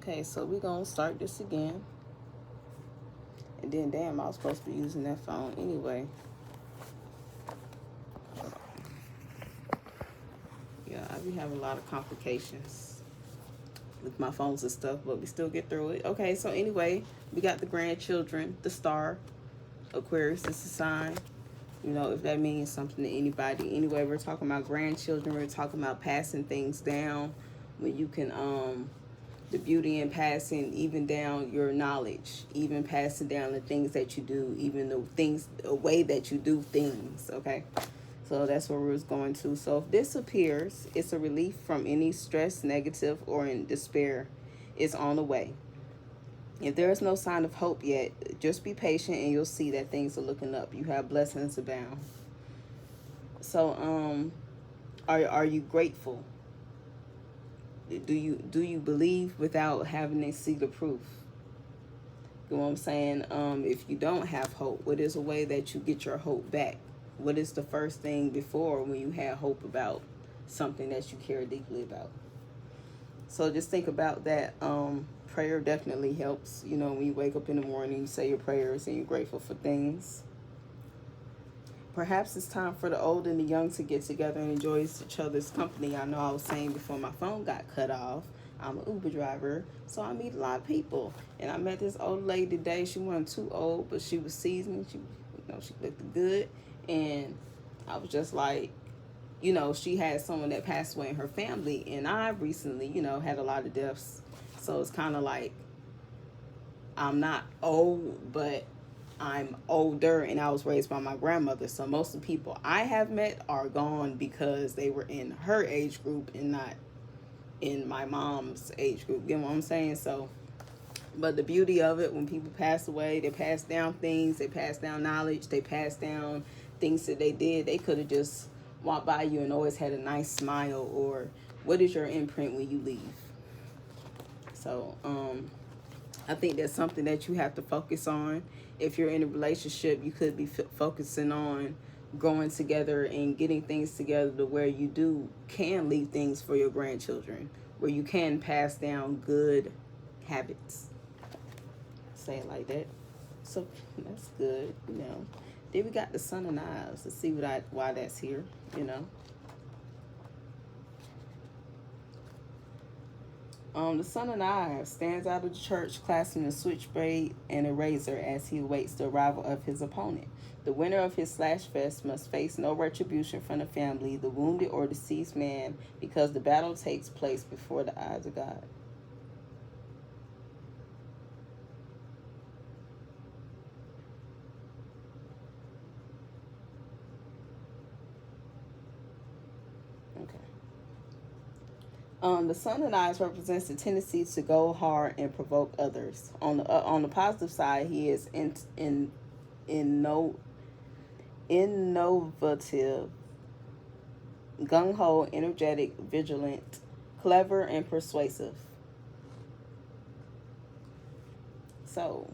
Okay, so we're going to start this again. And then, damn, I was supposed to be using that phone anyway. Yeah, I be having a lot of complications with my phones and stuff, but we still get through it. Okay, so anyway, we got the grandchildren, the star. Aquarius is a sign. You know, if that means something to anybody. Anyway, we're talking about grandchildren. We're talking about passing things down. When you can, the beauty in passing even down your knowledge, even passing down the things that you do, even the way that you do things, okay? So that's where we're going to. So if this appears, it's a relief from any stress, negative, or in despair. It's on the way. If there is no sign of hope yet, just be patient and you'll see that things are looking up. You have blessings abound. So, are you grateful? Do you believe without having to see the proof? You know what I'm saying? If you don't have hope, what is a way that you get your hope back? What is the first thing before when you had hope about something that you care deeply about? So just think about that. Prayer definitely helps. You know, when you wake up in the morning, you say your prayers and you're grateful for things. Perhaps it's time for the old and the young to get together and enjoy each other's company. I know I was saying before my phone got cut off, I'm an Uber driver, so I meet a lot of people. And I met this old lady today. She wasn't too old, but she was seasoned. She looked good. And I was just like, you know, she had someone that passed away in her family. And I recently, you know, had a lot of deaths. So it's kind of like, I'm not old, but I'm older, and I was raised by my grandmother. So most of the people I have met are gone because they were in her age group and not in my mom's age group. You know what I'm saying? So, but the beauty of it, when people pass away, they pass down things, they pass down knowledge, they pass down things that they did. They could have just walked by you and always had a nice smile. Or what is your imprint when you leave? So, I think that's something that you have to focus on. If you're in a relationship, you could be focusing on growing together and getting things together to where you can leave things for your grandchildren, where you can pass down good habits. Say it like that. So that's good, you know. Then we got the Sun of Knives. Let's see why that's here, you know. The Son of Knives stands out of the church, clasping a switchblade and a razor as he awaits the arrival of his opponent. The winner of his slash fest must face no retribution from the family, the wounded, or deceased man, because the battle takes place before the eyes of God. The Sun of Knives represents the tendency to go hard and provoke others. On the positive side, he is innovative, gung-ho, energetic, vigilant, clever, and persuasive. So,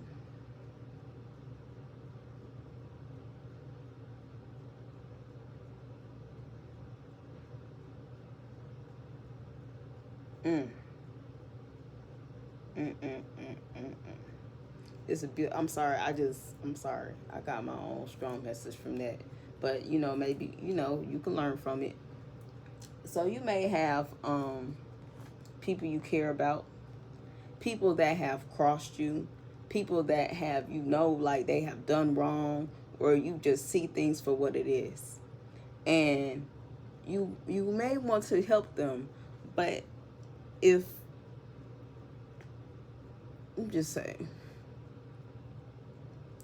it's I'm sorry. I'm sorry. I got my own strong message from that. But, you know, maybe, you know, you can learn from it. So you may have people you care about, people that have crossed you, people that have, you know, like they have done wrong, or you just see things for what it is. And you may want to help them, but if, I'm just saying,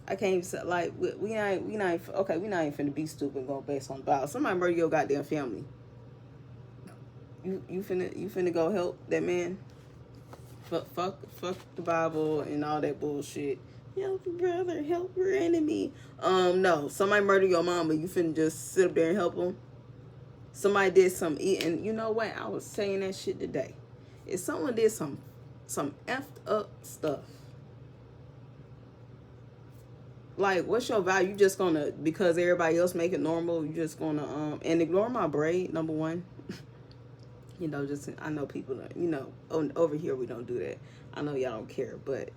I can't even say, like, we not even finna be stupid and go based on the Bible. Somebody murder your goddamn family. You finna go help that man? Fuck the Bible and all that bullshit. Help your brother, help your enemy. No, somebody murder your mama, you finna just sit up there and help them? Somebody did some, and you know what? I was saying that shit today. If someone did some effed up stuff, like, what's your value? You just gonna, because everybody else make it normal, you just gonna and ignore my braid, number one. You know, just I know people, you know, over here we don't do that. I know y'all don't care, but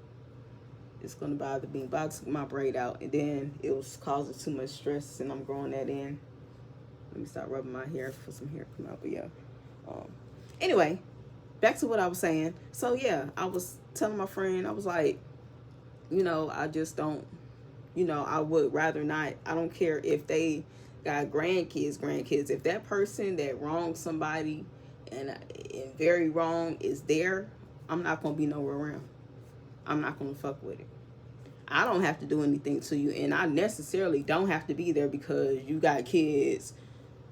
it's gonna bother me. About to my braid out, and then it was causing too much stress, and I'm growing that in. Let me start rubbing my hair for some hair to come out. But yeah. Anyway, back to what I was saying. So yeah, I was telling my friend, I was like, you know, I just don't, you know, I would rather not. I don't care if they got grandkids. If that person that wronged somebody and very wrong is there, I'm not gonna be nowhere around. I'm not gonna fuck with it. I don't have to do anything to you, and I necessarily don't have to be there because you got kids,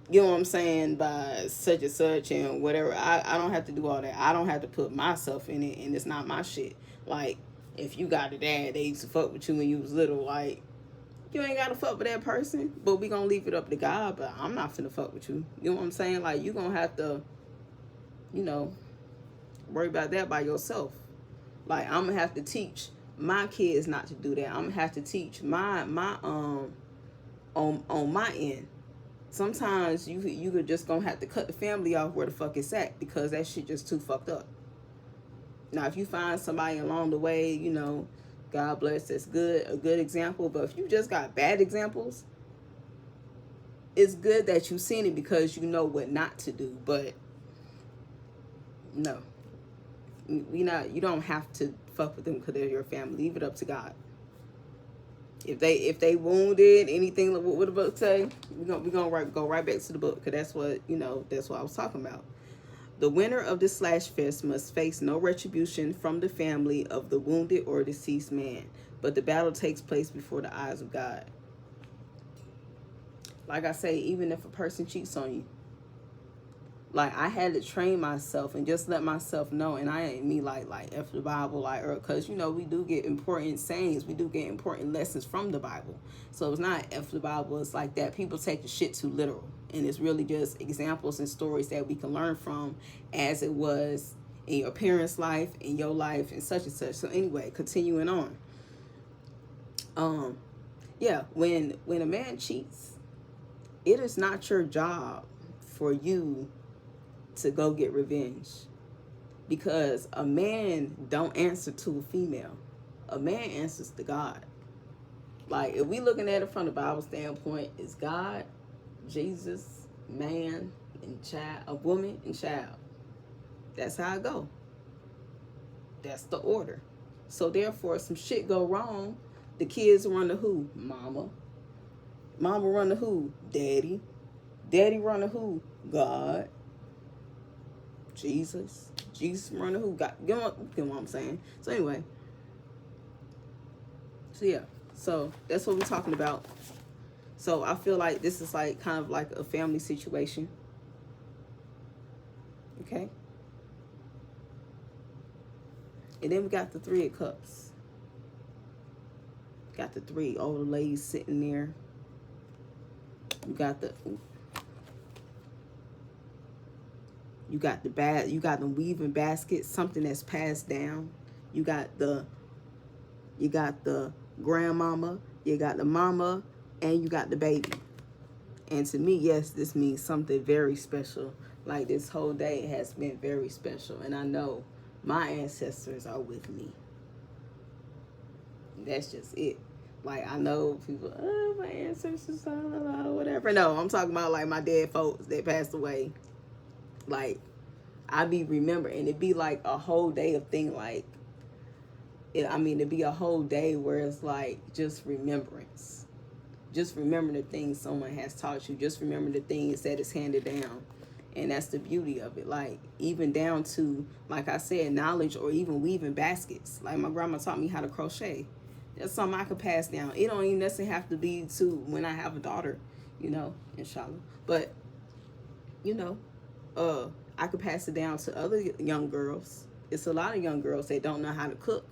you know what I'm saying, by such and such and whatever. I don't have to do all that. I don't have to put myself in it, and it's not my shit. Like, if you got a dad that used to fuck with you when you was little, like, you ain't gotta fuck with that person, but we gonna leave it up to God, but I'm not finna fuck with you. You know what I'm saying? Like, you gonna have to, you know, worry about that by yourself. Like, I'm gonna have to teach my kids not to do that. I'm gonna have to teach my on my end. Sometimes you could just gonna have to cut the family off where the fuck it's at because that shit just too fucked up. Now, if you find somebody along the way, you know, God bless, that's good, a good example. But if you just got bad examples, it's good that you've seen it because you know what not to do. But no, you don't have to fuck with them because they're your family. Leave it up to God. If they wounded, anything, what the book say, we gonna go right back to the book because that's what, you know, that's what I was talking about. The winner of the slash fest must face no retribution from the family of the wounded or deceased man, but the battle takes place before the eyes of God. Like I say, even if a person cheats on you, like, I had to train myself and just let myself know, and I ain't me like F the Bible, like, because, you know, we do get important sayings, we do get important lessons from the Bible. So it's not F the Bible, it's like that. People take the shit too literal, and it's really just examples and stories that we can learn from as it was in your parents' life, in your life, and such and such. So anyway, continuing on. Yeah, when a man cheats, it is not your job for you to go get revenge, because a man don't answer to a female. A man answers to God. Like, if we looking at it from the Bible standpoint, it's God, Jesus, man, and child, a woman and child. That's how it go. That's the order. So therefore, some shit go wrong, the kids run to who? Mama. Mama run to who? Daddy. Daddy run to who? God. Jesus run to who? God. You know what I'm saying? So anyway. So yeah. So that's what we're talking about. So I feel like this is like kind of like a family situation. Okay. And then we got the Three of Cups. Got the three old ladies sitting there. You got the them weaving baskets, something that's passed down. You got the grandmama, you got the mama, and you got the baby. And to me, yes, this means something very special. Like, this whole day has been very special, and I know my ancestors are with me. That's just it. Like, I know people, oh, my ancestors, blah, blah, blah, whatever. No, I'm talking about like my dead folks that passed away. Like, I be remembering, it'd be like a whole day of thing, like, it'd be a whole day where it's like just remembrance. Just remember the things someone has taught you. Just remember the things that is handed down. And that's the beauty of it. Like, even down to, like I said, knowledge, or even weaving baskets. Like, my grandma taught me how to crochet. That's something I could pass down. It don't even necessarily have to be to when I have a daughter, you know, inshallah. But, you know, I could pass it down to other young girls. It's a lot of young girls that don't know how to cook.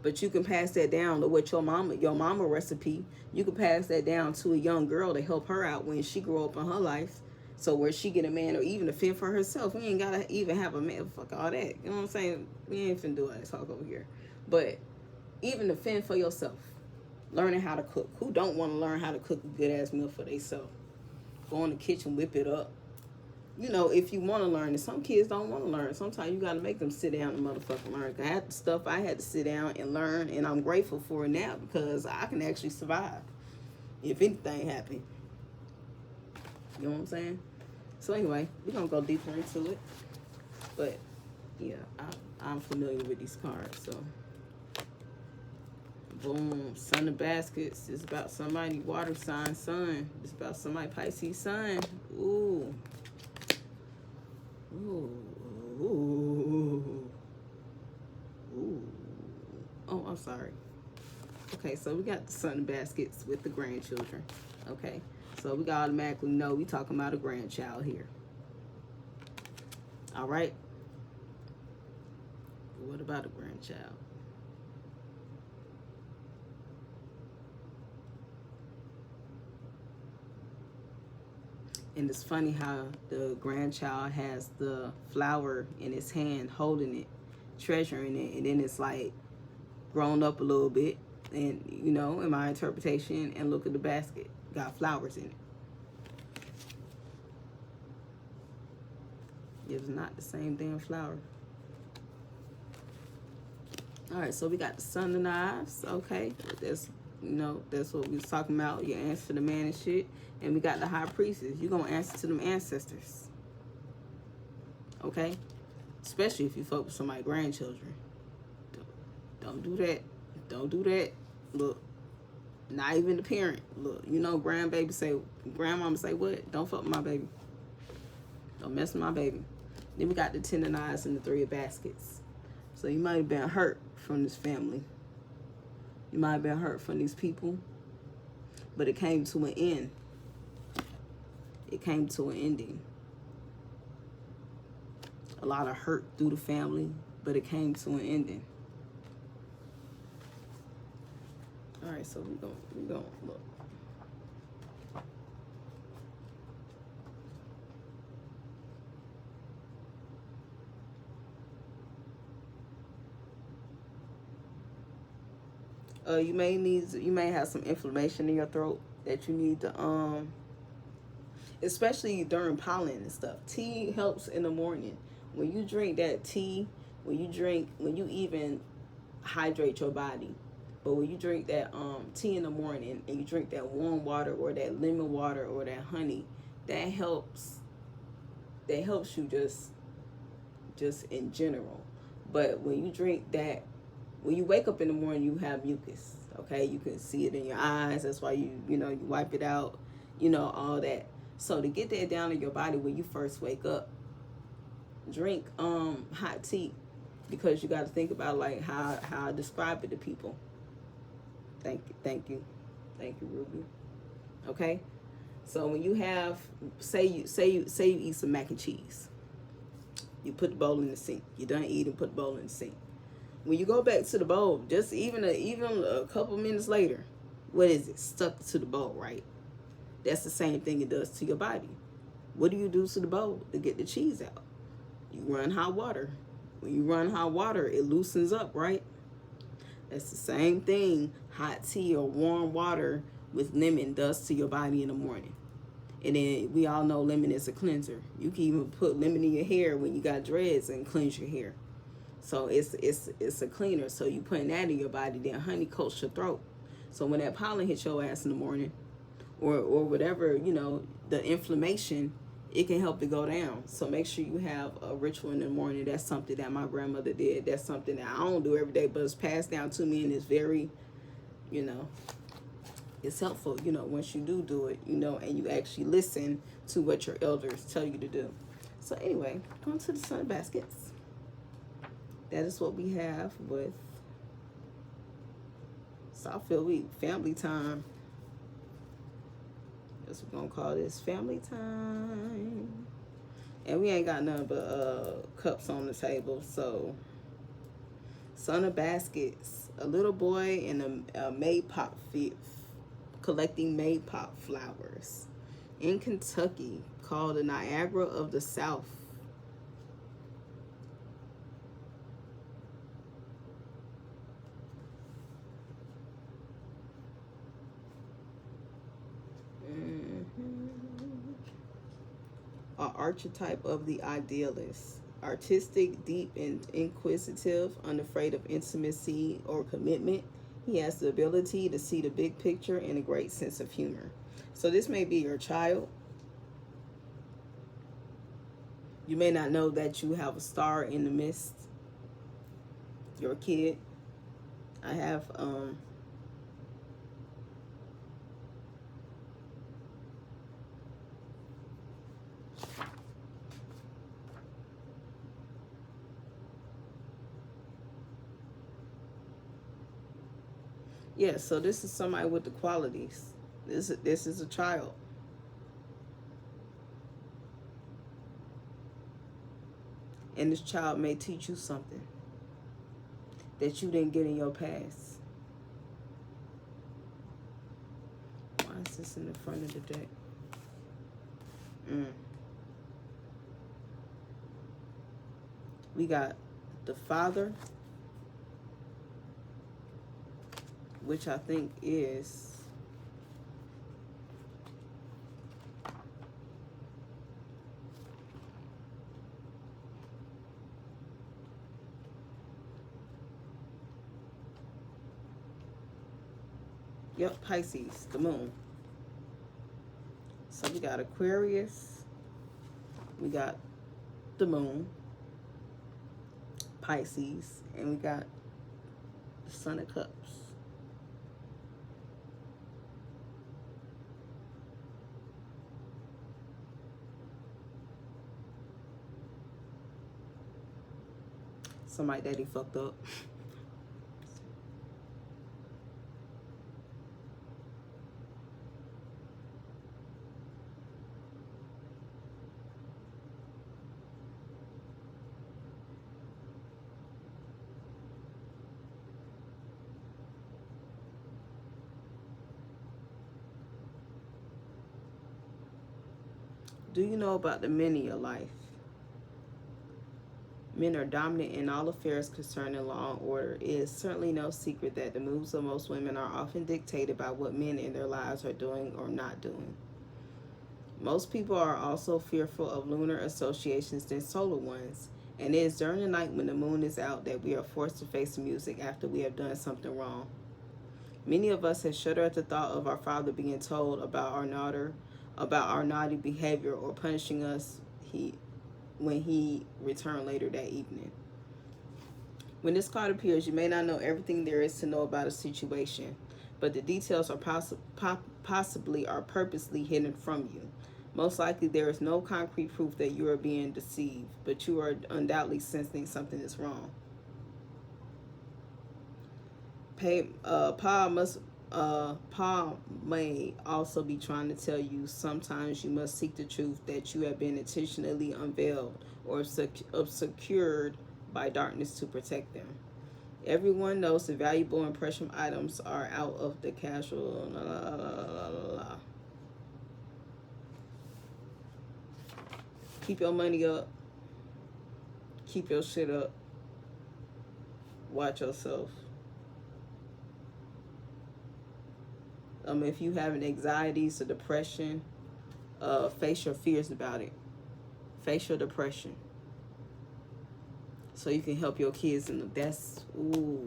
But you can pass that down to what your mama recipe. You can pass that down to a young girl to help her out when she grow up in her life. So where she get a man, or even a fend for herself. We ain't gotta even have a man. Fuck all that. You know what I'm saying? We ain't finna do all that talk over here. But even to fend for yourself. Learning how to cook. Who don't want to learn how to cook a good ass meal for themselves? Go in the kitchen, whip it up. you know, if you want to learn, and some kids don't want to learn. Sometimes you got to make them sit down and motherfucking learn. I had stuff I had to sit down and learn, and I'm grateful for it now because I can actually survive if anything happened. You know what I'm saying? So anyway, we're gonna go deeper into it. But yeah, I'm familiar with these cards. So boom, Sun of Baskets is about somebody water sign sun. It's about somebody Pisces sun. Ooh. Ooh. Ooh. Ooh. Oh, I'm sorry. Okay, so we got the Sun of Baskets with the grandchildren. Okay, so we got automatically know we talking about a grandchild here. All right. What about a grandchild? And it's funny how the grandchild has the flower in his hand, holding it, treasuring it, and then it's like grown up a little bit. And, you know, in my interpretation, and look at the basket, got flowers in it. It's not the same damn flower. All right, so we got the Sun of Knives. Okay, that's, you know, that's what we was talking about. Your answer to the man and shit. And we got the High Priestess. You're going to answer to them ancestors. Okay? Especially if you focus on my grandchildren. Don't do that. Don't do that. Look, not even the parent. Look, you know, grandmama say what? Don't fuck with my baby. Don't mess with my baby. Then we got the Ten of Knives and the Three of Baskets. So you might have been hurt from this family. You might have been hurt from these people. But it came to an end. It came to an ending. A lot of hurt through the family, but it came to an ending. All right, so we gonna look. You may have some inflammation in your throat that you need to especially during pollen and stuff. Tea helps in the morning. When you drink that tea, when you even hydrate your body. But when you drink that tea in the morning and you drink that warm water or that lemon water or that honey, that helps you just in general. But when you drink that, when you wake up in the morning, you have mucus. Okay, you can see it in your eyes. That's why you wipe it out. You know, all that. So to get that down in your body when you first wake up, drink hot tea, because you got to think about like how I describe it to people. Thank you, Ruby. Okay, so when you have say you eat some mac and cheese, you put the bowl in the sink. You done eating, put the bowl in the sink. When you go back to the bowl, just even a couple minutes later, what is it? Stuck to the bowl, right? That's the same thing it does to your body. What do you do to the bowl to get the cheese out? You run hot water. When you run hot water, it loosens up, right? That's the same thing hot tea or warm water with lemon does to your body in the morning. And then we all know lemon is a cleanser. You can even put lemon in your hair when you got dreads and cleanse your hair. So it's a cleaner. So you putting that in your body, then honey coats your throat. So when that pollen hits your ass in the morning, or whatever, you know, the inflammation, it can help to go down. So make sure you have a ritual in the morning. That's something that my grandmother did. That's something that I don't do every day, but it's passed down to me, and it's very, you know, it's helpful, you know, once you do it, you know, and you actually listen to what your elders tell you to do. So anyway, on to the Sun Baskets. That is what we have with Southfield Week, family time. That's what we're gonna call this, family time. And we ain't got none but cups on the table. So Sun of Baskets, a little boy in a maypop collecting maypop flowers in Kentucky, called the Niagara of the South. archetype of the idealist. Artistic, deep, and inquisitive, unafraid of intimacy or commitment. He has the ability to see the big picture and a great sense of humor. So this may be your child. You may not know that you have a star in the mist. Your kid. I have yeah, so this is somebody with the qualities. This is a child. And this child may teach you something that you didn't get in your past. Why is this in the front of the deck? We got the father, which I think is Pisces, the moon. So we got Aquarius, we got the moon, Pisces, and we got the Son of Cups. Somebody that he fucked up. Do you know about the men in your life? Men are dominant in all affairs concerning law and order. It is certainly no secret that the moves of most women are often dictated by what men in their lives are doing or not doing. Most people are also fearful of lunar associations than solar ones, and it is during the night when the moon is out that we are forced to face the music after we have done something wrong. Many of us have shuddered at the thought of our father being told about our naughty behavior or punishing us when he returned later that evening. When this card appears, you may not know everything there is to know about a situation, but the details are possibly are purposely hidden from you. Most likely there is no concrete proof that you are being deceived, but you are undoubtedly sensing something is wrong. Paul may also be trying to tell you sometimes you must seek the truth that you have been intentionally unveiled or obscured by darkness to protect them. Everyone knows the valuable and precious items are out of the casual. Keep your money up. Keep your shit up. Watch yourself. If you having anxieties or depression, face your fears about it. Face your depression. So you can help your kids. And that's, ooh.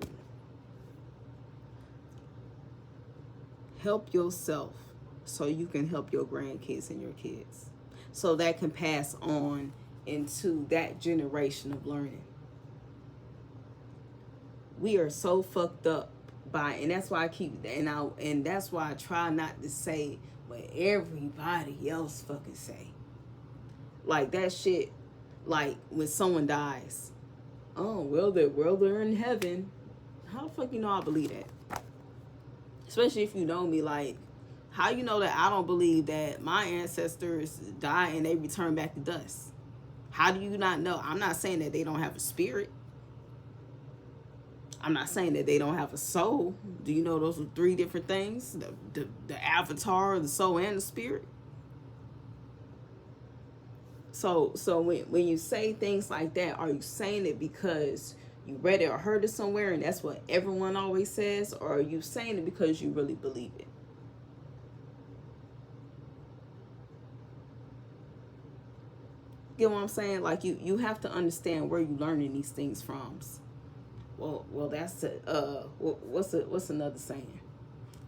Help yourself so you can help your grandkids and your kids. So that can pass on into that generation of learning. We are so fucked up by, and that's why and that's why I try not to say what everybody else fucking say. Like that shit, like when someone dies, oh well they're in heaven. How the fuck you know I believe that? Especially if you know me, like how you know that I don't believe that my ancestors die and they return back to dust? How do you not know? I'm not saying that they don't have a spirit. I'm not saying that they don't have a soul. Do you know those are three different things? The avatar, the soul, and the spirit. So when you say things like that, are you saying it because you read it or heard it somewhere and that's what everyone always says? Or are you saying it because you really believe it? Get what I'm saying? Like you have to understand where you learning these things from. Well, that's what's another saying?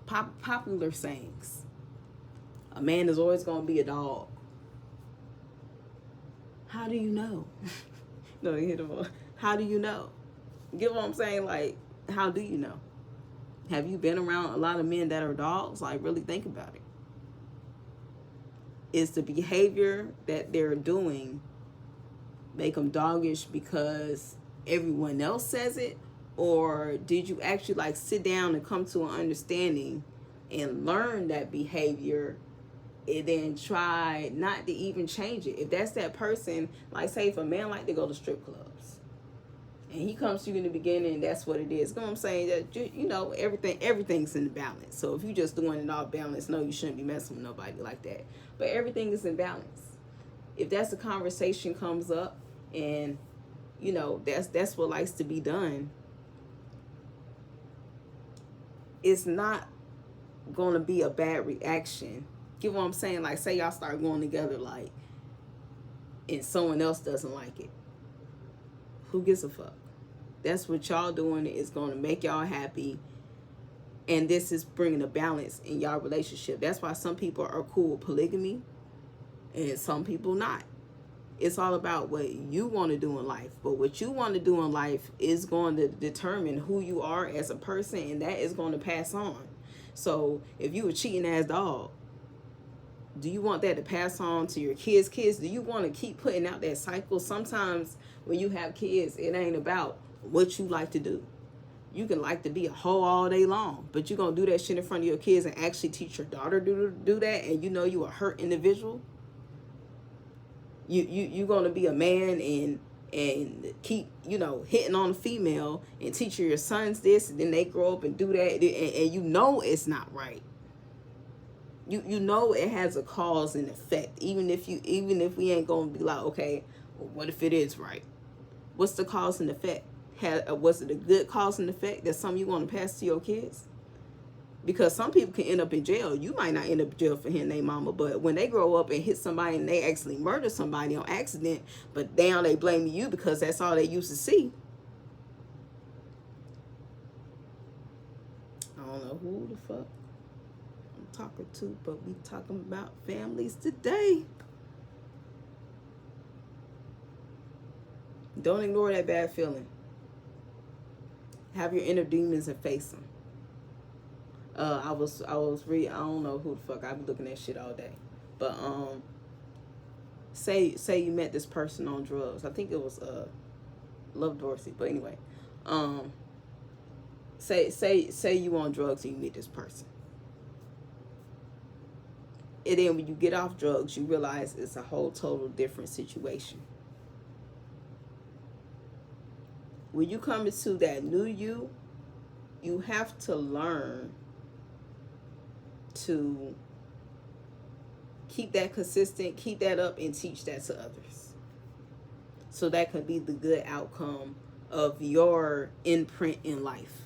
Popular sayings. A man is always gonna be a dog. How do you know? No, you hit him. How do you know? Get what I'm saying? Like, how do you know? Have you been around a lot of men that are dogs? Like, really think about it. Is the behavior that they're doing make them doggish because everyone else says it? Or did you actually like sit down and come to an understanding and learn that behavior and then try not to even change it? If that's that person, like say if a man like to go to strip clubs and he comes to you in the beginning, that's what it is. You know what I'm saying? That you know, everything's in balance. So if you just doing it all balanced, no, you shouldn't be messing with nobody like that. But everything is in balance. If that's a conversation comes up and you know that's what likes to be done, it's not gonna be a bad reaction. Get what I'm saying? Like say y'all start going together like and someone else doesn't like it. Who gives a fuck? That's what y'all doing is gonna make y'all happy. And this is bringing a balance in y'all relationship. That's why some people are cool with polygamy and some people not. It's all about what you want to do in life. But what you want to do in life is going to determine who you are as a person, and that is going to pass on. So if you a cheating ass dog, do you want that to pass on to your kids? Do you want to keep putting out that cycle? Sometimes when you have kids, it ain't about what you like to do. You can like to be a hoe all day long, but you're going to do that shit in front of your kids and actually teach your daughter to do that, and you know you a hurt individual? You're going to be a man and keep, you know, hitting on a female and teaching your sons this, and then they grow up and do that, and you know it's not right. You know it has a cause and effect, even if we ain't going to be like, okay, well, what if it is right? What's the cause and effect? Was it a good cause and effect? That's something you want to pass to your kids? Because some people can end up in jail. You might not end up in jail for hitting their mama, but when they grow up and hit somebody and they actually murder somebody on accident, but now they blame you because that's all they used to see. I don't know who the fuck I'm talking to, but we talking about families today. Don't ignore that bad feeling. Have your inner demons and face them. I was I don't know who the fuck, I be looking at shit all day. But say you met this person on drugs. I think it was Love Dorsey, but anyway. Say you on drugs and you meet this person. And then when you get off drugs, you realize it's a whole total different situation. When you come into that new you have to learn to keep that consistent, keep that up, and teach that to others. So that can be the good outcome of your imprint in life.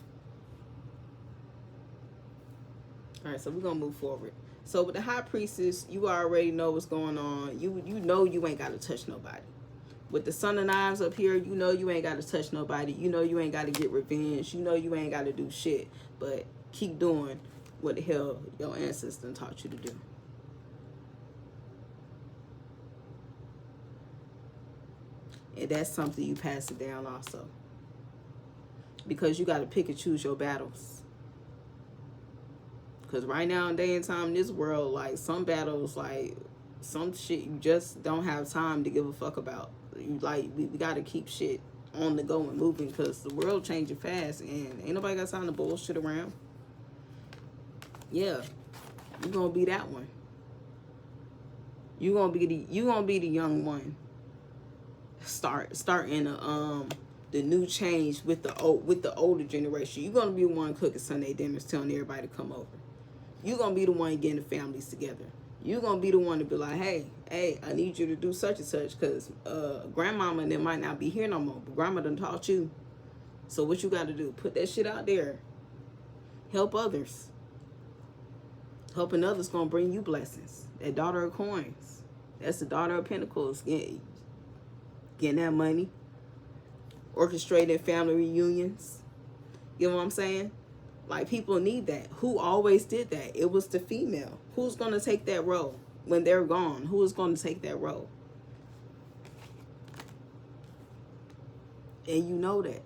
All right, so we're going to move forward. So with the High Priestess, you already know what's going on. You know you ain't got to touch nobody. With the Son of Knives up here, you know you ain't got to touch nobody. You know you ain't got to get revenge. You know you ain't got to do shit. But keep doing what the hell your ancestors taught you to do. And that's something you pass it down also. Because you got to pick and choose your battles. Because right now in day and time in this world, like some battles, like some shit you just don't have time to give a fuck about. You like we got to keep shit on the go and moving because the world changing fast and ain't nobody got time to bullshit around. Yeah, you gonna be that one. You gonna be the young one. Starting the new change with the older generation. You gonna be the one cooking Sunday dinners, telling everybody to come over. You gonna be the one getting the families together. You gonna be the one to be like, hey, I need you to do such and such because grandmama and them might not be here no more, but grandma done taught you. So what you got to do? Put that shit out there. Help others. Helping others gonna bring you blessings. That daughter of coins. That's the daughter of pentacles. getting that money, orchestrating family reunions. You know what I'm saying? Like, people need that. Who always did that? It was the female. Who's going to take that role when they're gone? Who is going to take that role? And you know that.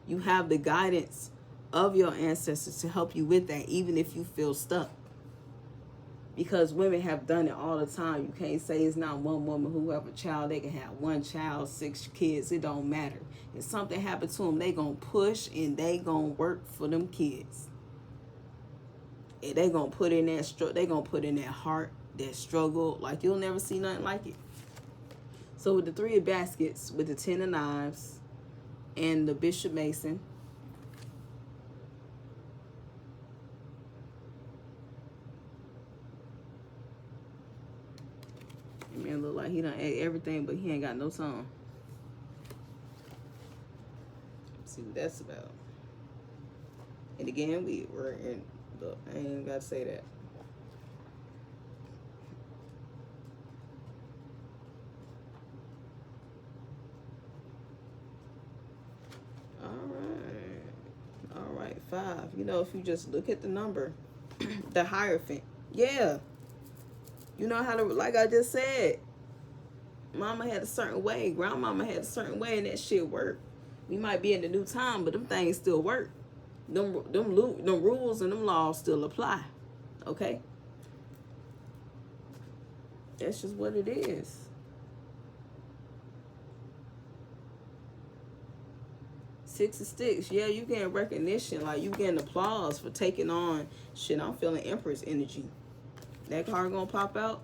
You have the guidance of your ancestors to help you with that, even if you feel stuck. Because women have done it all the time. You can't say it's not one woman who have a child. They can have one child, 6 kids. It don't matter. If something happened to them, they going to push and they going to work for them kids. And they going to put in that they going to put in that heart, that struggle. Like, you'll never see nothing like it. So with the 3 of baskets, with the 10 of knives, and the Bishop Mason, man look like he done ate everything, but he ain't got no tongue. Let's see what that's about. And again, we're in the, I ain't got to say that. All right, 5. You know, if you just look at the number, the Hierophant. Yeah. You know how to, like I just said, mama had a certain way, grandmama had a certain way, and that shit worked. We might be in the new time, but them things still work. Them rules and them laws still apply. Okay? That's just what it is. Six of Sticks. Yeah, you getting recognition. Like, you getting applause for taking on shit. I'm feeling Empress energy. That card gonna pop out?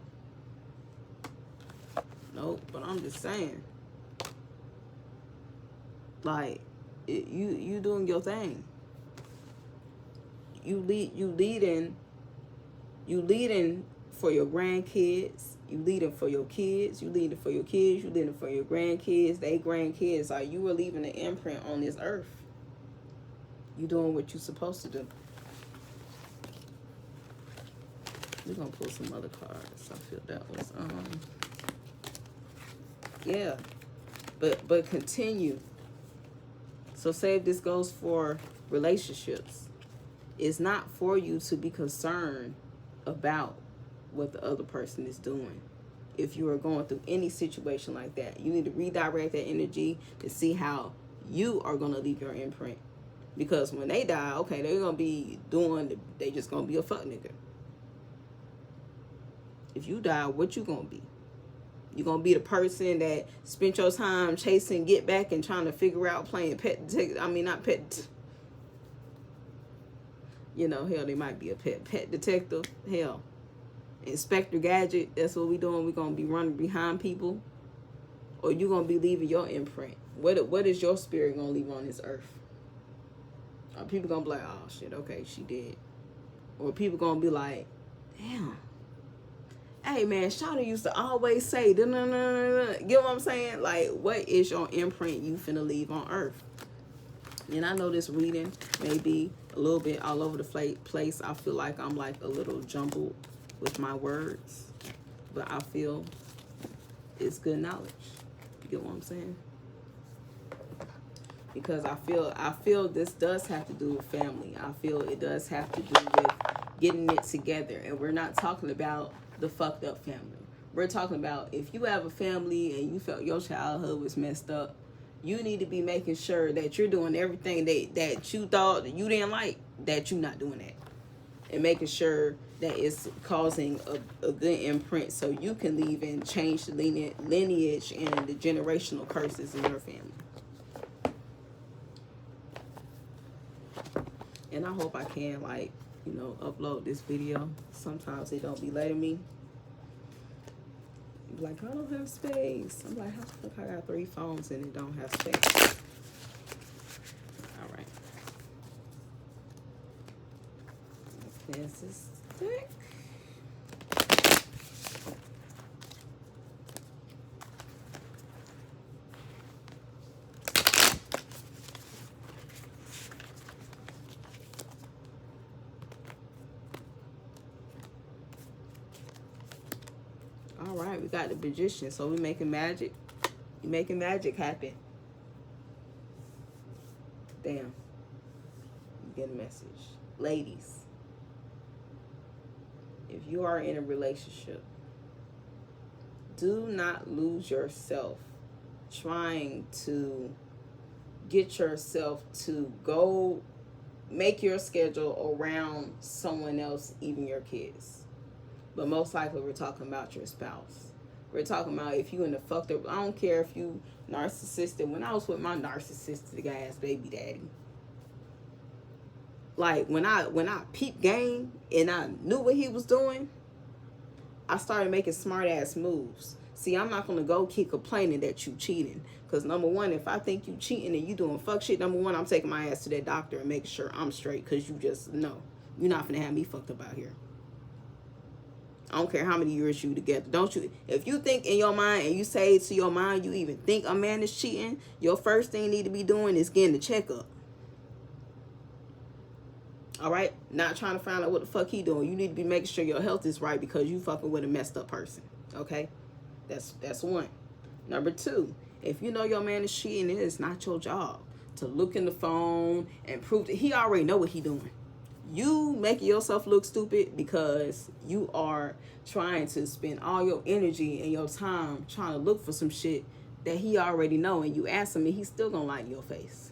Nope, but I'm just saying. Like, you doing your thing. You leading for your grandkids. You leading for your kids. You leading for your kids. You leading for your grandkids. They grandkids. Like, you are leaving an imprint on this earth. You doing what you're supposed to do. We're gonna pull some other cards. I feel that was yeah. But continue. So say if this goes for relationships, it's not for you to be concerned about what the other person is doing. If you are going through any situation like that, you need to redirect that energy to see how you are going to leave your imprint. Because when they die, okay, they're going to be they just going to be a fuck nigga. If you die, what you going to be? You going to be the person that spent your time chasing get back and trying to figure out playing pet detective. I mean, not pet. You know, hell, they might be a pet detective. Hell, Inspector Gadget. That's what we doing. We're going to be running behind people. Or you going to be leaving your imprint. What is your spirit going to leave on this earth? Are people going to be like, oh, shit, okay, she did. Or people going to be like, damn. Hey, man, Shawty used to always say, you know what I'm saying? Like, what is your imprint you finna leave on earth? And I know this reading may be a little bit all over the place. I feel like I'm like a little jumbled with my words. But I feel it's good knowledge. You get what I'm saying? Because I feel this does have to do with family. I feel it does have to do with getting it together. And we're not talking about the fucked up family. We're talking about if you have a family and you felt your childhood was messed up, you need to be making sure that you're doing everything that you thought you didn't like, that you're not doing that. And making sure that it's causing a good imprint so you can leave and change the lineage and the generational curses in your family. And I hope I can, like, you know, upload this video. Sometimes they don't be letting me. Be like, I don't have space. I'm like, how the fuck I got 3 phones and it don't have space? All right. This is thick. All right, we got the Magician, so we making magic. You're making magic happen. Damn. You get a message. Ladies, if you are in a relationship, do not lose yourself trying to get yourself to go make your schedule around someone else, even your kids. But most likely we're talking about your spouse. We're talking about if you in the fucked up, I don't care if you narcissistic. When I was with my narcissistic ass baby daddy, like when I peeped game and I knew what he was doing, I started making smart ass moves. See, I'm not gonna go keep complaining that you cheating. Cause number one, if I think you cheating and you doing fuck shit, number one, I'm taking my ass to that doctor and making sure I'm straight. Cause you just know you're not gonna have me fucked up out here. I don't care how many years you together. Don't you? If you think in your mind and you say to your mind you even think a man is cheating, your first thing you need to be doing is getting the checkup. All right? Not trying to find out what the fuck he doing. You need to be making sure your health is right because you fucking with a messed up person. Okay? That's one. Number two, if you know your man is cheating, it is not your job to look in the phone and prove that he already know what he doing. You making yourself look stupid because you are trying to spend all your energy and your time trying to look for some shit that he already know, and you ask him and he's still gonna lie in your face.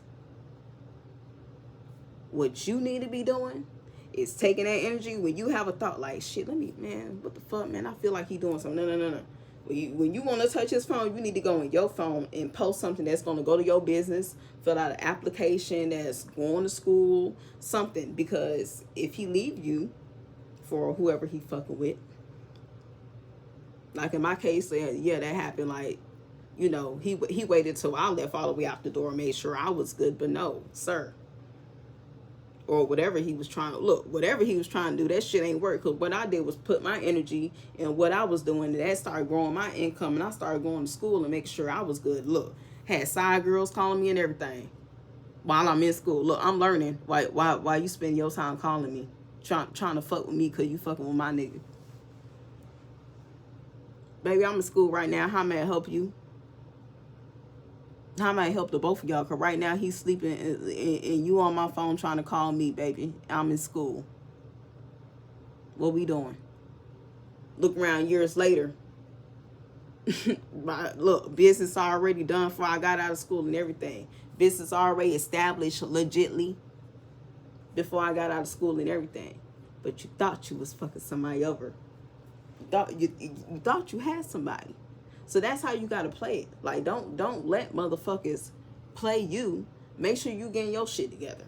What you need to be doing is taking that energy when you have a thought like, shit, man, what the fuck, man, I feel like he doing something. No. When you want to touch his phone, you need to go on your phone and post something that's going to go to your business, fill out an application that's going to school, something. Because if he leave you for whoever he fucking with, like in my case, yeah, that happened. Like, you know, he waited till I left all the way out the door and made sure I was good. But no, sir. Or whatever he was trying to do, that shit ain't work. Because what I did was put my energy in what I was doing. And that started growing my income. And I started going to school and making sure I was good. Look, had side girls calling me and everything while I'm in school. Look, I'm learning why you spend your time calling me, trying to fuck with me because you fucking with my nigga. Baby, I'm in school right now. How may I help you? How may I help the both of y'all? Because right now he's sleeping and you on my phone trying to call me, baby. I'm in school. What we doing? Look around years later. Look, business already done before I got out of school and everything. Business already established legitly before I got out of school and everything. But you thought you was fucking somebody over. You thought you had somebody. So that's how you gotta play it. Like, don't let motherfuckers play you. Make sure you getting your shit together,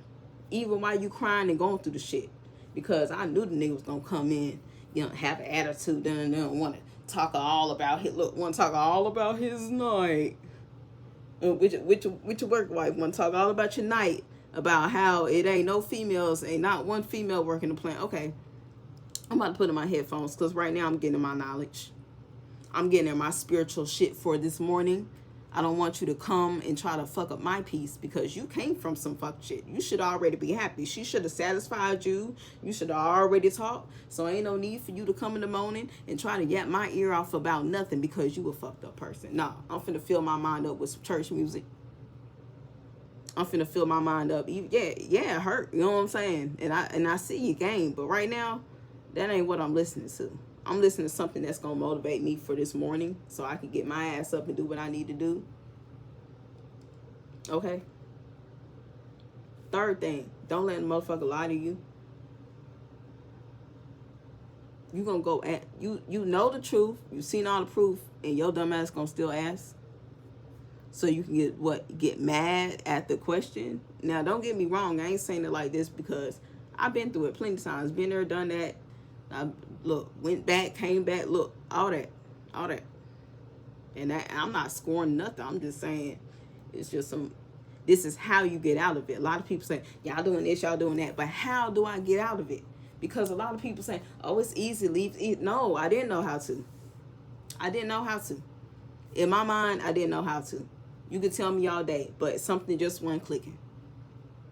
even while you crying and going through the shit. Because I knew the nigga was gonna come in, you know, have an attitude, and want to talk all about his night. With your work wife, want to talk all about your night, about how it ain't not one female working the plant. Okay, I'm about to put in my headphones because right now I'm getting my knowledge. I'm getting in my spiritual shit for this morning. I don't want you to come and try to fuck up my peace because you came from some fuck shit. You should already be happy. She should have satisfied you. You should have already talked. So ain't no need for you to come in the morning and try to yap my ear off about nothing because you a fucked up person. No, I'm finna fill my mind up with some church music. I'm finna fill my mind up. Yeah, it hurt. You know what I'm saying? And I see your game. But right now, that ain't what I'm listening to. I'm listening to something that's going to motivate me for this morning so I can get my ass up and do what I need to do. Okay? Third thing, don't let a motherfucker lie to you. You going to go at, you know the truth, you seen all the proof, and your dumb ass going to still ask. So you can get mad at the question. Now, don't get me wrong, I ain't saying it like this because I've been through it plenty of times. Been there, done that. Went back, came back, look, all that. And I'm not scoring nothing. I'm just saying it's just this is how you get out of it. A lot of people say, y'all doing this, y'all doing that. But how do I get out of it? Because a lot of people say, oh, it's easy, leave. No, I didn't know how to. In my mind, I didn't know how to. You could tell me all day, but something just wasn't clicking.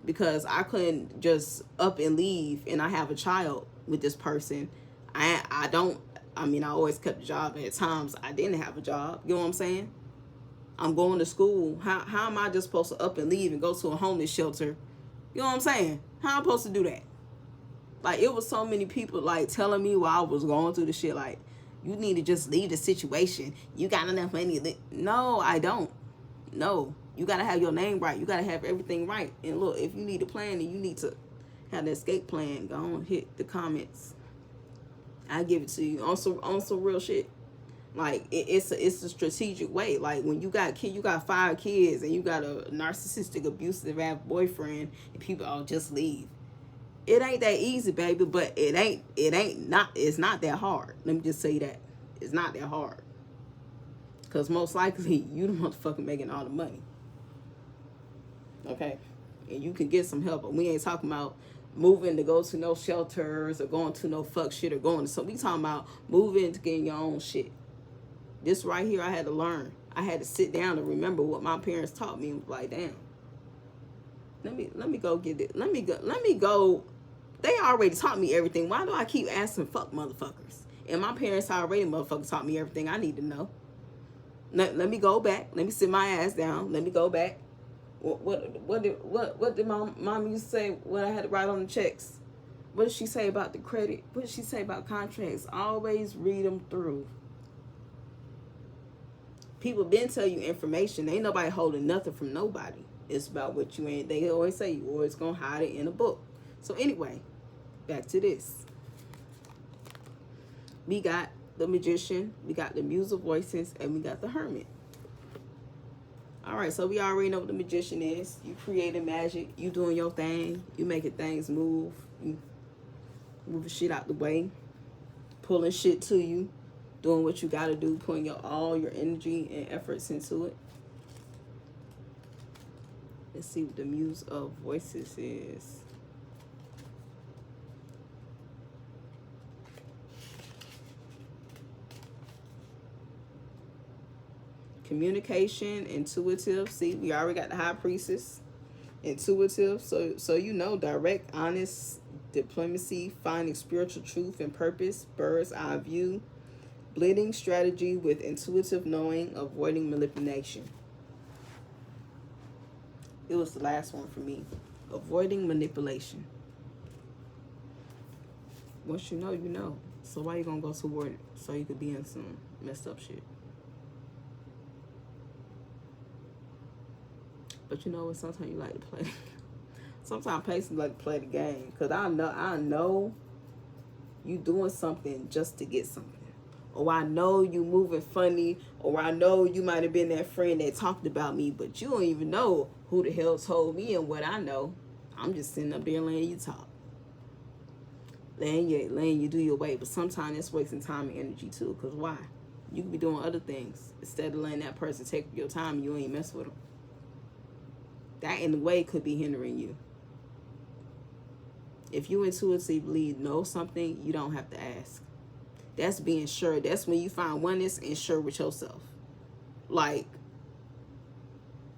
Because I couldn't just up and leave and I have a child with this person. I always kept a job. At times I didn't have a job. You know what I'm saying? I'm going to school. How am I just supposed to up and leave and go to a homeless shelter? You know what I'm saying? How am I supposed to do that? Like, it was so many people, like, telling me while I was going through the shit, like, you need to just leave the situation. You got enough money. No, I don't. No. You got to have your name right. You got to have everything right. And look, if you need a plan and you need to have an escape plan, go on, hit the comments. I give it to you on some real shit. Like, it's a strategic way. Like, when you got 5 kids and you got a narcissistic, abusive ass boyfriend, and people just leave. It ain't that easy, baby, but it's not that hard. Let me just say that. It's not that hard. Because most likely, you the motherfucker making all the money. Okay? And you can get some help, but we ain't talking about moving to go to no shelters or going to no fuck shit or going to something. We talking about moving to getting your own shit. This right here, I had to learn. I had to sit down and remember what my parents taught me. And was like, damn. Let me go get it. Let me go. They already taught me everything. Why do I keep asking fuck motherfuckers? And my parents already motherfuckers taught me everything I need to know. Let me go back. Let me sit my ass down. Let me go back. What did my mom used to say when I had to write on the checks? What did she say about the credit? What did she say about contracts? Always read them through. People been tell you information. Ain't nobody holding nothing from nobody. It's about what you ain't. They always say you always gonna hide it in a book. So anyway, back to this. We got the Magician, we got the Muse of Voices, and we got the Hermit. All right, so we already know what the Magician is. You creating magic. You doing your thing. You making things move. You moving shit out the way. Pulling shit to you. Doing what you got to do. Putting all your energy and efforts into it. Let's see what the Muse of Voices is. Communication, intuitive. See, we already got the High Priestess. Intuitive. So you know, direct, honest, diplomacy, finding spiritual truth and purpose, bird's eye view, blending strategy with intuitive knowing, avoiding manipulation. It was the last one for me. Avoiding manipulation. Once you know, you know. So why you gonna go toward it? So you could be in some messed up shit. But you know what? Sometimes you like to play. Sometimes Pisces like to play the game. Because I know you doing something just to get something. Or I know you moving funny. Or I know you might have been that friend that talked about me. But you don't even know who the hell told me and what I know. I'm just sitting up there letting you talk. Letting you do your way. But sometimes it's wasting time and energy too. Because why? You could be doing other things. Instead of letting that person take your time, you ain't mess with them. That in a way could be hindering you. If you intuitively know something, you don't have to ask. That's being sure. That's when you find oneness and sure with yourself. Like,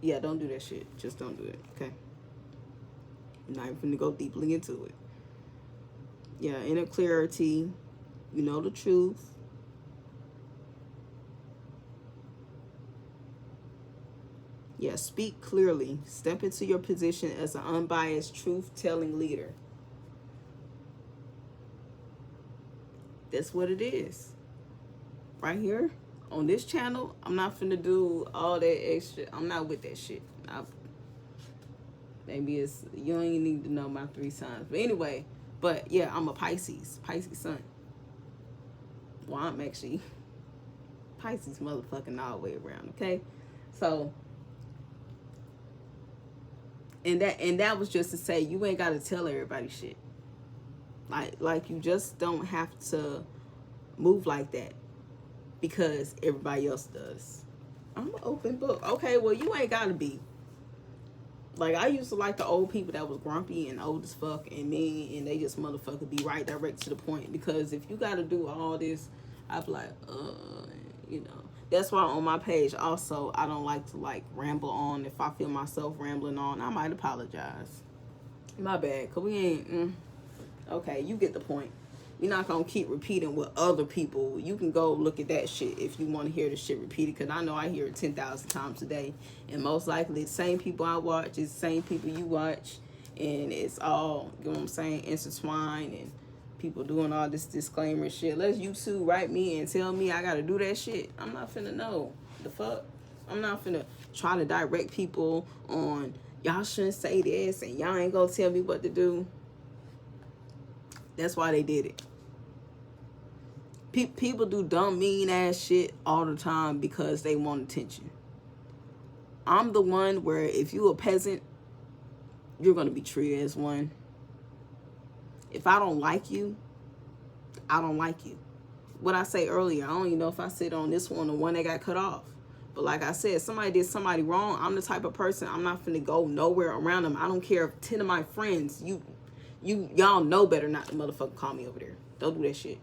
yeah, don't do that shit. Just don't do it, okay? I'm not even going to go deeply into it. Yeah, inner clarity. You know the truth. Yeah, speak clearly. Step into your position as an unbiased, truth-telling leader. That's what it is. Right here on this channel, I'm not finna do all that extra. I'm not with that shit. Maybe it's, you don't even need to know my 3 signs. But anyway, but yeah, I'm a Pisces sun. Well, I'm actually Pisces motherfucking all the way around, okay? So, and that was just to say you ain't gotta tell everybody shit. Like you just don't have to move like that because everybody else does. I'm an open book. Okay, well, you ain't gotta be. Like, I used to like the old people that was grumpy and old as fuck and mean, and they just motherfucker be right direct to the point. Because if you gotta do all this, I'd be like, you know. That's why on my page also, I don't like to like ramble on. If I feel myself rambling on, I might apologize. My bad, because we ain't, okay, you get the point. We're not going to keep repeating what other people. You can go look at that shit if you want to hear the shit repeated, because I know I hear it 10,000 times a day. And most likely the same people I watch is the same people you watch. And it's all, you know what I'm saying, intertwined, and people doing all this disclaimer shit. Let's you two write me and tell me I got to do that shit. I'm not finna know. The fuck? I'm not finna try to direct people on, y'all shouldn't say this and y'all ain't gonna tell me what to do. That's why they did it. People do dumb, mean ass shit all the time because they want attention. I'm the one where if you a peasant, you're going to be treated as one. If I don't like you, I don't like you. What I say earlier, I don't even know if I said on this one, the one that got cut off. But like I said, somebody did somebody wrong. I'm the type of person, I'm not finna go nowhere around them. I don't care if 10 of my friends, y'all know better not to motherfucking call me over there. Don't do that shit.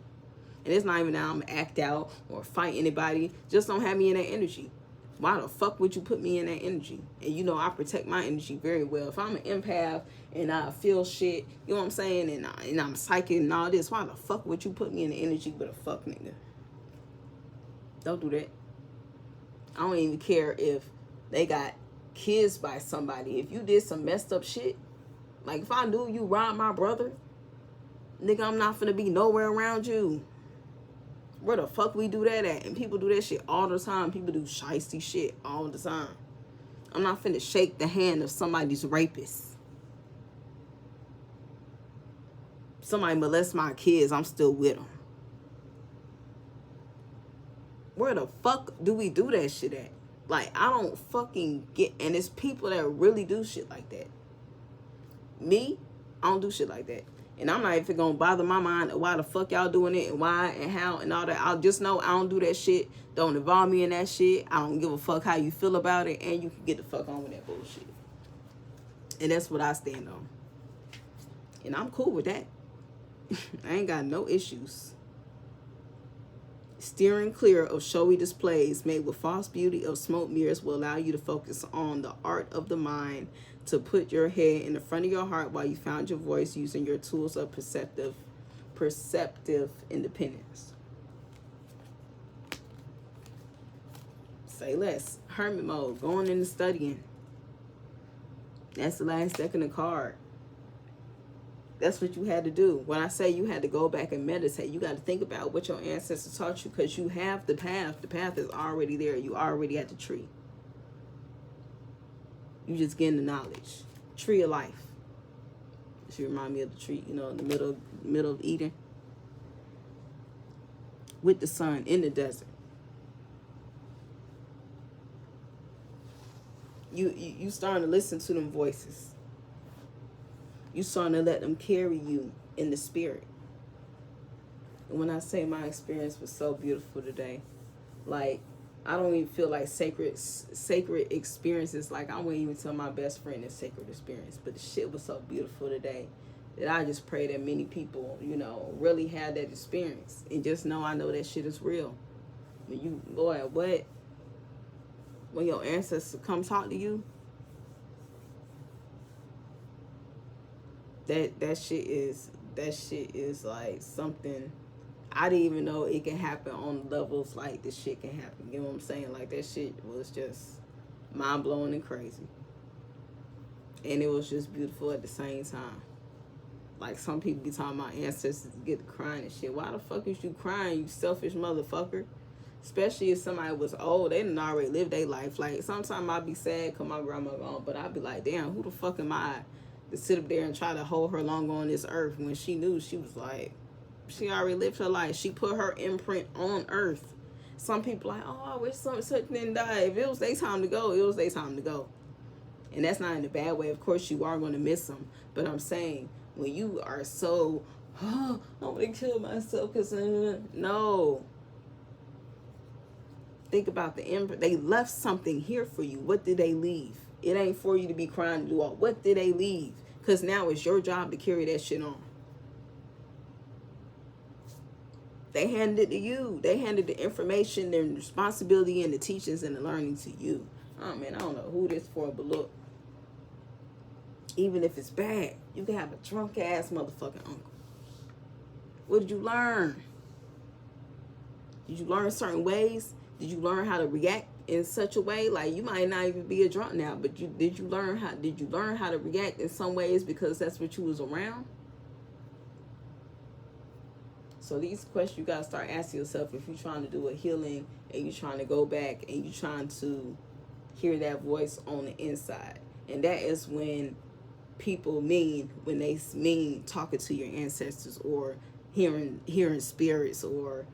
And it's not even now I'm act out or fight anybody. Just don't have me in that energy. Why the fuck would you put me in that energy? And you know I protect my energy very well. If I'm an empath and I feel shit, you know what I'm saying, and I'm psychic and all this, why the fuck would you put me in the energy with a fuck nigga? Don't do that. I don't even care if they got kids by somebody. If you did some messed up shit, like if I knew you robbed my brother, nigga, I'm not finna be nowhere around you. Where the fuck we do that at? And people do that shit all the time. People do shiesty shit all the time. I'm not finna shake the hand of somebody's rapist. Somebody molest my kids, I'm still with them. Where the fuck do we do that shit at? Like, I don't fucking get... And it's people that really do shit like that. Me, I don't do shit like that. And I'm not even gonna bother my mind why the fuck y'all doing it and why and how and all that. I'll just know I don't do that shit. Don't involve me in that shit. I don't give a fuck how you feel about it, and you can get the fuck on with that bullshit. And that's what I stand on. And I'm cool with that. I ain't got no issues. Steering clear of showy displays made with false beauty of smoke mirrors will allow you to focus on the art of the mind, to put your head in the front of your heart while you found your voice using your tools of perceptive independence. Say less. Hermit mode. Going into studying. That's the last deck in the card. That's what you had to do. When I say you had to go back and meditate, you got to think about what your ancestors taught you, because you have the path. The path is already there. You already at the tree. You just getting the knowledge. Tree of life. She remind me of the tree, you know, in the middle of Eden. With the sun in the desert. You starting to listen to them voices. You starting to let them carry you in the spirit. And when I say my experience was so beautiful today, like, I don't even feel like sacred experiences. Like, I wouldn't even tell my best friend a sacred experience. But the shit was so beautiful today that I just pray that many people, you know, really had that experience. And just know, I know that shit is real. When you, boy, what? When your ancestors come talk to you, that shit is like something I didn't even know it can happen on levels like this shit can happen. You know what I'm saying? Like, that shit was just mind-blowing and crazy. And it was just beautiful at the same time. Like, some people be talking about ancestors get to crying and shit. Why the fuck is you crying, you selfish motherfucker? Especially if somebody was old. They didn't already live their life. Like, sometimes I'd be sad because my grandma gone. But I'd be like, damn, who the fuck am I to sit up there and try to hold her longer on this earth when she knew she was like... She already lived her life. She put her imprint on earth. Some people like, oh, I wish such didn't die. If it was their time to go, it was their time to go. And that's not in a bad way. Of course, you are going to miss them. But I'm saying, when you are so, oh, I want to kill myself because, no. Think about the imprint. They left something here for you. What did they leave? It ain't for you to be crying to do all. What did they leave? Because now it's your job to carry that shit on. They handed it to you. They handed the information and responsibility and the teachings and the learning to you. Oh, man, I don't know who this for, but look. Even if it's bad, you can have a drunk-ass motherfucking uncle. What did you learn? Did you learn certain ways? Did you learn how to react in such a way? Like, you might not even be a drunk now, but did you learn how to react in some ways because that's what you was around? So these questions you gotta start asking yourself if you're trying to do a healing and you're trying to go back and you're trying to hear that voice on the inside. And that is when people when they mean talking to your ancestors or hearing spirits, or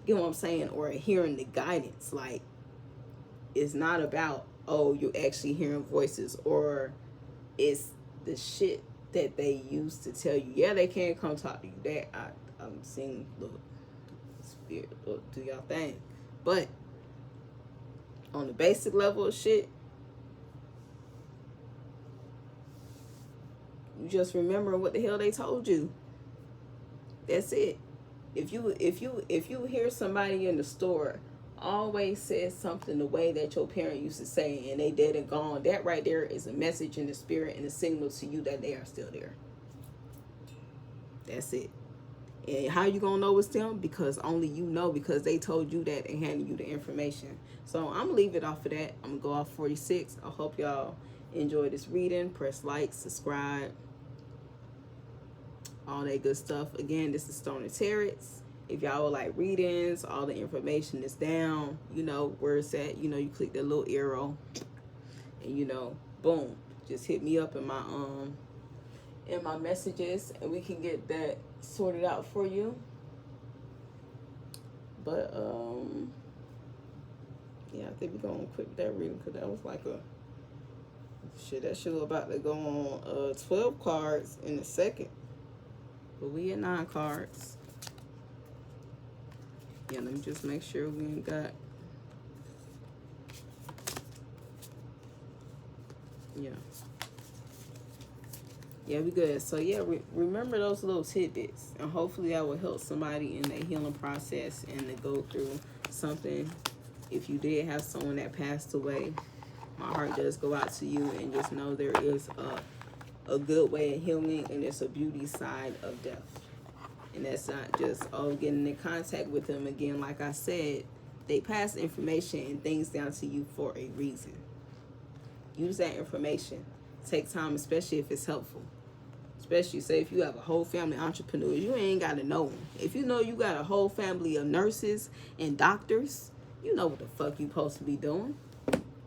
you know what I'm saying, or hearing the guidance. Like, it's not about, oh, you're actually hearing voices, or it's the shit that they used to tell you. Yeah, they can't come talk to you. That I'm seeing the spirit do y'all thing. But on the basic level of shit, you just remember what the hell they told you. That's it. If you hear somebody in the store always says something the way that your parent used to say and they dead and gone, that right there is a message in the spirit and a signal to you that they are still there. That's it. And how you gonna know it's them? Because only you know, because they told you that and handed you the information. So I'm gonna leave it off of that. I'm gonna go off 46. I hope y'all enjoy this reading. Press like, subscribe, all that good stuff. Again, this is Stoner Tarot's. If y'all would like readings, all the information is down. You know where it's at. You know, you click that little arrow, and you know, boom, just hit me up in my messages, and we can get that sorted out for you. But yeah, I think we're gonna quit that reading because that was like that shit was about to go on 12 cards in a second. But we at 9 cards. Yeah, let me just make sure we ain't got. Yeah, we good. So yeah, remember those little tidbits, and hopefully that will help somebody in their healing process and to go through something. If you did have someone that passed away, my heart does go out to you, and just know there is a good way of healing, and there's a beauty side of death. And that's not just, getting in contact with them again. Like I said, they pass information and things down to you for a reason. Use that information. Take time, especially if it's helpful. Especially, say, if you have a whole family of entrepreneurs, you ain't got to know them. If you know you got a whole family of nurses and doctors, you know what the fuck you supposed to be doing.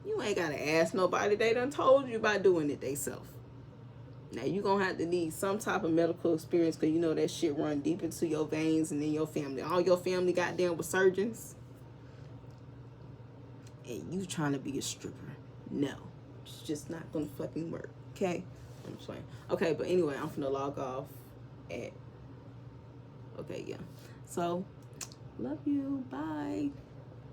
You ain't got to ask nobody. They done told you about doing it theyself. Now, you're going to have to need some type of medical experience because you know that shit run deep into your veins and in your family. All your family goddamn with surgeons. And you trying to be a stripper. No. It's just not going to fucking work. Okay? I'm just playing. Okay, but anyway, I'm finna log off at... Okay, yeah. So, love you. Bye.